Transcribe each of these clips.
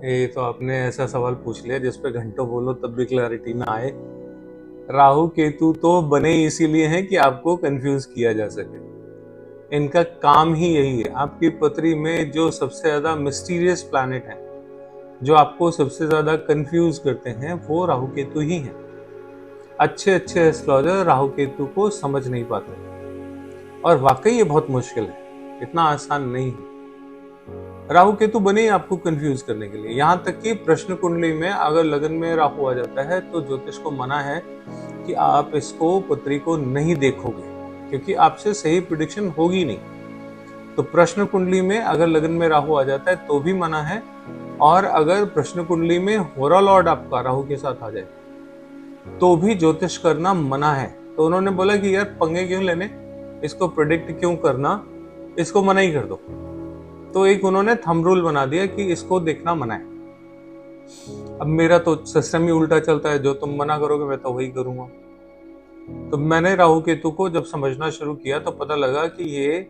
ये तो आपने ऐसा सवाल पूछ लिया जिस पे घंटों बोलो तब भी क्लैरिटी ना आए। राहु केतु तो बने इसीलिए हैं कि आपको कंफ्यूज किया जा सके। इनका काम ही यही है। आपकी पृथ्वी में जो सबसे ज्यादा मिस्टीरियस प्लैनेट है, जो आपको सबसे ज्यादा कंफ्यूज करते हैं, वो राहु केतु ही हैं। अच्छे अच्छे एस्ट्रोलॉजर राहु केतु को समझ नहीं पाते और वाकई ये बहुत मुश्किल है, इतना आसान नहीं है। राहु केतु बने ही आपको कंफ्यूज करने के लिए। यहाँ तक कि प्रश्न कुंडली में अगर लगन में राहु आ जाता है तो ज्योतिष को मना है कि आप इसको पत्री को नहीं देखोगे, क्योंकि आपसे सही प्रिडिक्शन होगी नहीं। तो प्रश्न कुंडली में अगर लगन में राहु आ जाता है तो भी मना है, और अगर प्रश्न कुंडली में होरा लॉर्ड आपका राहु के साथ आ जाए तो भी ज्योतिष करना मना है। तो उन्होंने बोला कि यार पंगे क्यों लेने, इसको प्रिडिक्ट क्यों करना, इसको मना ही कर दो। तो एक उन्होंने थंब रूल बना दिया कि इसको देखना मना है। अब मेरा तो सिस्टम ही उल्टा चलता है, जो तुम मना करोगे मैं तो वही करूंगा। तो मैंने राहु केतु को जब समझना शुरू किया तो पता लगा कि ये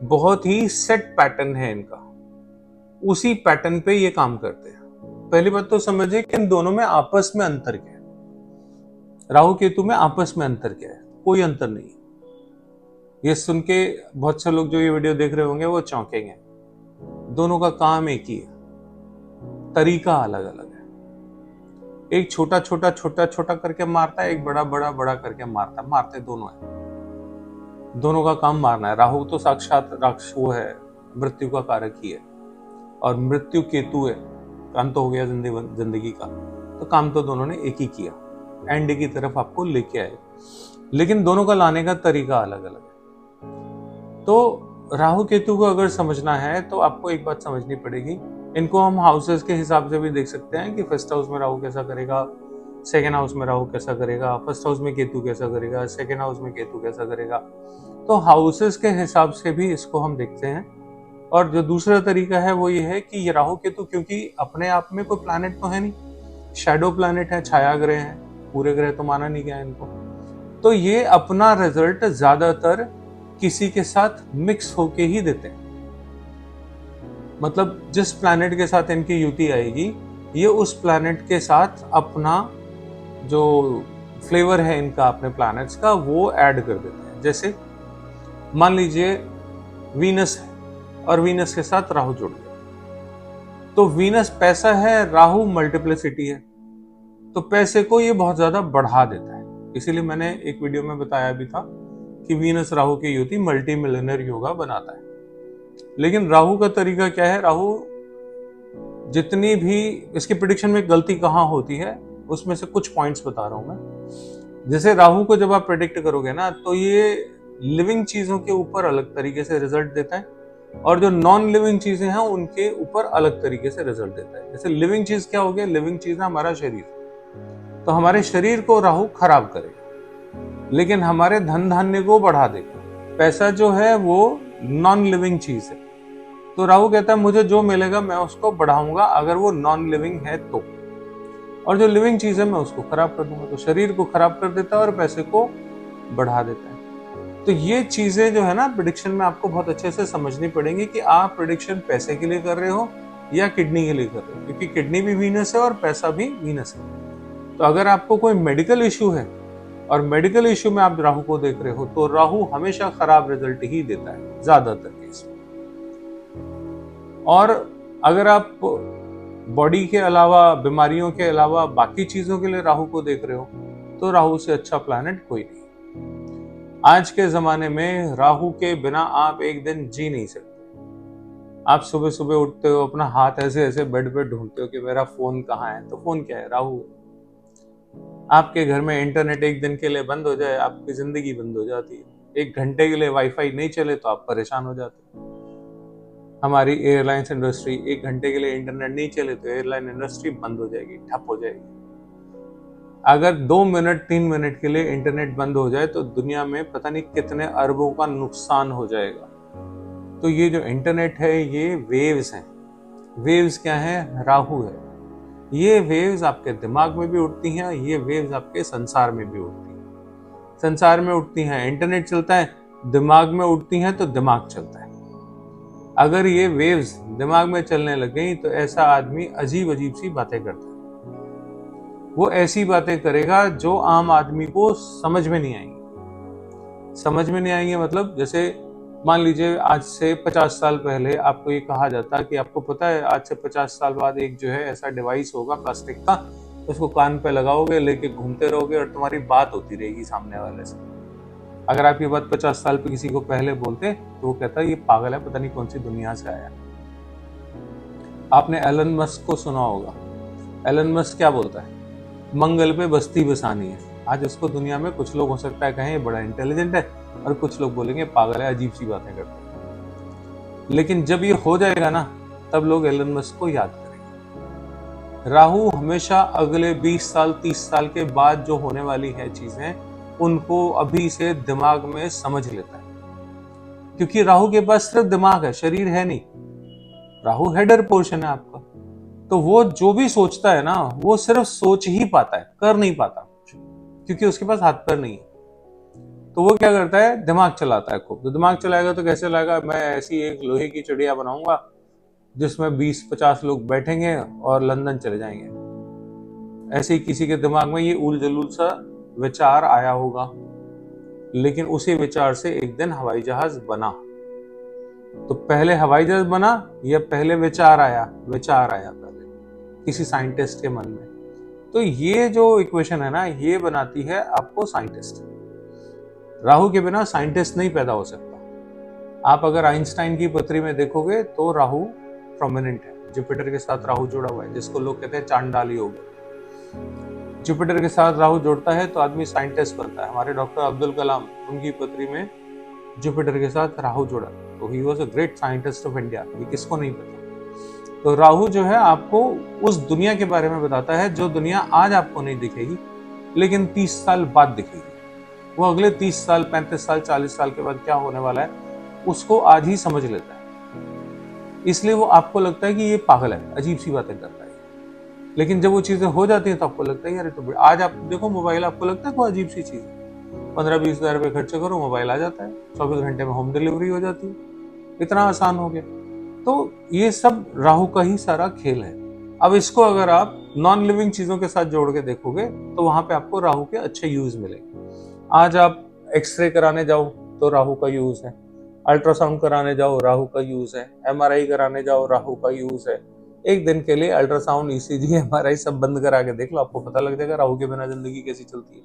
बहुत ही सेट पैटर्न है इनका, उसी पैटर्न पे ये काम करते हैं। पहली बात तो समझिए कि इन दोनों में आपस में अंतर क्या है। राहु केतु में आपस में अंतर क्या है? कोई अंतर नहीं है। ये सुन के बहुत से लोग जो ये वीडियो देख रहे होंगे वो चौंकेंगे। दोनों का काम एक ही है, तरीका अलग अलग है। एक छोटा छोटा छोटा छोटा करके मारता है, एक बड़ा बड़ा बड़ा करके मारता है। मारते दोनों है, दोनों का काम मारना है। राहु तो साक्षात राक्षस वो है, मृत्यु का कारक ही है, और मृत्यु केतु है, अंत हो गया जिंदगी का। तो काम तो दोनों ने एक ही किया, एंड की तरफ आपको लेके आए, लेकिन दोनों का लाने का तरीका अलग अलग है। तो राहु केतु को अगर समझना है तो आपको एक बात समझनी पड़ेगी। इनको हम हाउसेस के हिसाब से भी देख सकते हैं कि फर्स्ट हाउस में राहु कैसा करेगा, सेकेंड हाउस में राहु कैसा करेगा, फर्स्ट हाउस में केतु कैसा करेगा, सेकेंड हाउस में केतु कैसा करेगा। तो हाउसेस के हिसाब से भी इसको हम देखते हैं। और जो दूसरा तरीका है वो ये है कि ये राहु केतु, क्योंकि अपने आप में कोई प्लैनेट तो है नहीं, शैडो प्लैनेट है, छाया ग्रह है, पूरे ग्रह तो माना नहीं गया इनको। तो ये अपना रिजल्ट ज्यादातर किसी के साथ मिक्स होके ही देते हैं। मतलब जिस प्लैनेट के साथ इनकी युति आएगी, ये उस प्लैनेट के साथ अपना जो फ्लेवर है इनका अपने प्लैनेट्स का वो ऐड कर देते हैं। जैसे मान लीजिए वीनस है और वीनस के साथ राहु जुड़ गया, तो वीनस पैसा है, राहु मल्टीप्लिसिटी है, तो पैसे को ये बहुत ज्यादा बढ़ा देता है। इसीलिए मैंने एक वीडियो में बताया भी था कि वीनस राहु की युति मल्टी मिलियनर योगा बनाता है। लेकिन राहु का तरीका क्या है? राहु जितनी भी इसकी प्रिडिक्शन में गलती कहाँ होती है उसमें से कुछ पॉइंट्स बता रहा हूं मैं। जैसे राहु को जब आप प्रेडिक्ट करोगे ना, तो ये लिविंग चीजों के ऊपर अलग तरीके से रिजल्ट देता है, और जो नॉन लिविंग चीजें हैं उनके ऊपर अलग तरीके से रिजल्ट देता है। जैसे लिविंग चीज क्या हो गया? लिविंग चीज है हमारा शरीर, तो हमारे शरीर को राहु खराब करेगा, लेकिन हमारे धन धान्य को बढ़ा देगा। पैसा जो है वो नॉन लिविंग चीज है, तो राहु कहता है मुझे जो मिलेगा मैं उसको बढ़ाऊंगा अगर वो नॉन लिविंग है तो, और जो लिविंग चीज है मैं उसको खराब कर दूंगा। तो शरीर को खराब कर देता है और पैसे को बढ़ा देता है। तो ये चीजें जो है ना प्रिडिक्शन में आपको बहुत अच्छे से समझनी पड़ेंगी कि आप प्रिडिक्शन पैसे के लिए कर रहे हो या किडनी के लिए कर रहे हो, क्योंकि किडनी भी वीनस है और पैसा भी वीनस है। तो अगर आपको कोई मेडिकल इश्यू है और मेडिकल इश्यू में आप राहु को देख रहे हो, तो राहु हमेशा खराब रिजल्ट ही देता है ज्यादातर केस में। और अगर आप बॉडी के अलावा, बीमारियों के अलावा बाकी चीजों के लिए राहु को देख रहे हो, तो राहु से अच्छा प्लैनेट कोई नहीं। आज के जमाने में राहु के बिना आप एक दिन जी नहीं सकते। आप सुबह सुबह उठते हो, अपना हाथ ऐसे ऐसे बेड पे ढूंढते हो कि मेरा फोन कहाँ है, तो फोन क्या है? राहु है। आपके घर में इंटरनेट एक दिन के लिए बंद हो जाए, आपकी जिंदगी बंद हो जाती है। एक घंटे के लिए वाईफाई नहीं चले तो आप परेशान हो जाते हैं। हमारी एयरलाइंस इंडस्ट्री, एक घंटे के लिए इंटरनेट नहीं चले तो एयरलाइन इंडस्ट्री बंद हो जाएगी, ठप हो जाएगी। अगर 2 मिनट 3 मिनट के लिए इंटरनेट बंद हो जाए तो दुनिया में पता नहीं कितने अरबों का नुकसान हो जाएगा। तो ये जो इंटरनेट है ये वेव्स हैं। वेव्स क्या है? राहु है। ये वेव्स आपके दिमाग में भी उठती हैं, ये वेव्स आपके संसार में भी उठती हैं। संसार में उठती हैं, इंटरनेट चलता है, दिमाग में उठती हैं तो दिमाग चलता है। अगर ये वेव्स दिमाग में चलने लग गई तो ऐसा आदमी अजीब अजीब सी बातें करता है। वो ऐसी बातें करेगा जो आम आदमी को समझ में नहीं आएंगी। समझ में नहीं आएंगे मतलब जैसे मान लीजिए आज से 50 साल पहले आपको ये कहा जाता कि आपको पता है आज से 50 साल बाद एक जो है ऐसा डिवाइस होगा प्लास्टिक का, उसको कान पे लगाओगे, लेके घूमते रहोगे और तुम्हारी बात होती रहेगी सामने वाले से। अगर आप ये बात 50 साल पे किसी को पहले बोलते तो वो कहता ये पागल है, पता नहीं कौन सी दुनिया से आया। आपने एलन मस्क को सुना होगा। एलन मस्क क्या बोलता है? मंगल पे बस्ती बसानी है। आज उसको दुनिया में कुछ लोग हो सकता है कहें ये बड़ा इंटेलिजेंट है और कुछ लोग बोलेंगे पागल है, अजीब सी बातें करता है। लेकिन जब ये हो जाएगा ना तब लोग एलन मस्क को याद करेंगे। राहु हमेशा अगले 20 साल 30 साल के बाद जो होने वाली है चीजें उनको अभी से दिमाग में समझ लेता है, क्योंकि राहु के पास सिर्फ दिमाग है, शरीर है नहीं। राहु हेडर पोर्शन है आपका, तो वो जो भी सोचता है ना वो सिर्फ सोच ही पाता है, कर नहीं पाता कुछ, क्योंकि उसके पास हाथ पैर नहीं है। तो वो क्या करता है? दिमाग चलाता है खूब। तो दिमाग चलाएगा तो कैसे लाएगा? मैं ऐसी एक लोहे की चिड़िया बनाऊंगा जिसमें 20-50 लोग बैठेंगे और लंदन चले जाएंगे। ऐसे ही किसी के दिमाग में ये उल जलूल सा विचार आया होगा, लेकिन उसी विचार से एक दिन हवाई जहाज बना। तो पहले हवाई जहाज बना या पहले विचार आया? विचार आया पहले किसी साइंटिस्ट के मन में। तो ये जो इक्वेशन है ना ये बनाती है आपको साइंटिस्ट। राहु के बिना साइंटिस्ट नहीं पैदा हो सकता। आप अगर आइंस्टाइन की पत्री में देखोगे तो राहु प्रोमिनेंट है, जुपिटर के साथ राहु जुड़ा हुआ है, जिसको लोग कहते हैं चांडाली योग। जुपिटर के साथ राहु जुड़ता है तो आदमी साइंटिस्ट बनता है। हमारे डॉक्टर अब्दुल कलाम, उनकी पत्री में जुपिटर के साथ राहु जुड़ा, तो he was a great scientist of India. ये किसको नहीं पता। तो राहु जो है आपको उस दुनिया के बारे में बताता है जो दुनिया आज आपको नहीं दिखेगी, लेकिन 30 साल बाद दिखेगी। वो अगले 30 साल 35 साल 40 साल के बाद क्या होने वाला है उसको आज ही समझ लेता है। इसलिए वो आपको लगता है कि ये पागल है, अजीब सी बातें करता है। लेकिन जब वो चीजें हो जाती हैं तो आपको लगता है यार तो आज आप देखो मोबाइल, आपको लगता है कोई अजीब सी चीज, 15-20 हजार रुपए खर्चे करो मोबाइल आ जाता है, 24 घंटे में होम डिलीवरी हो जाती है, इतना आसान हो गया। तो ये सब राहु का ही सारा खेल है। अब इसको अगर आप नॉन लिविंग चीजों के साथ जोड़ के देखोगे तो वहां पे आपको राहु के अच्छे यूज मिलेंगे। आज आप एक्सरे कराने जाओ तो राहु का यूज है, अल्ट्रासाउंड कराने जाओ राहु का यूज है, MRI कराने जाओ राहु का यूज है। एक दिन के लिए अल्ट्रासाउंड, ECG, MRI सब बंद करा के देख लो, आपको पता लग जाएगा राहु के बिना जिंदगी कैसी चलती है।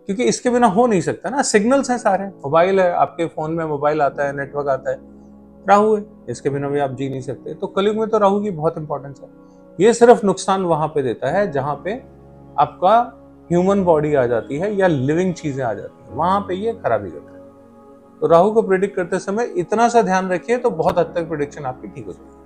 क्योंकि इसके बिना हो नहीं सकता ना। सिग्नल्स हैं सारे, मोबाइल है आपके फोन में, मोबाइल आता है, नेटवर्क आता है, राहु है, इसके बिना भी आप जी नहीं सकते। तो कलयुग में तो राहु की बहुत इंपॉर्टेंस है। ये सिर्फ नुकसान वहां पे देता है जहां पे आपका ह्यूमन बॉडी आ जाती है या लिविंग चीजें आ जाती है, वहां पे ये खराबी करता है। तो राहु को प्रेडिक्ट करते समय इतना सा ध्यान रखिए तो बहुत हद तक प्रेडिक्शन आपकी ठीक हो जाएगी।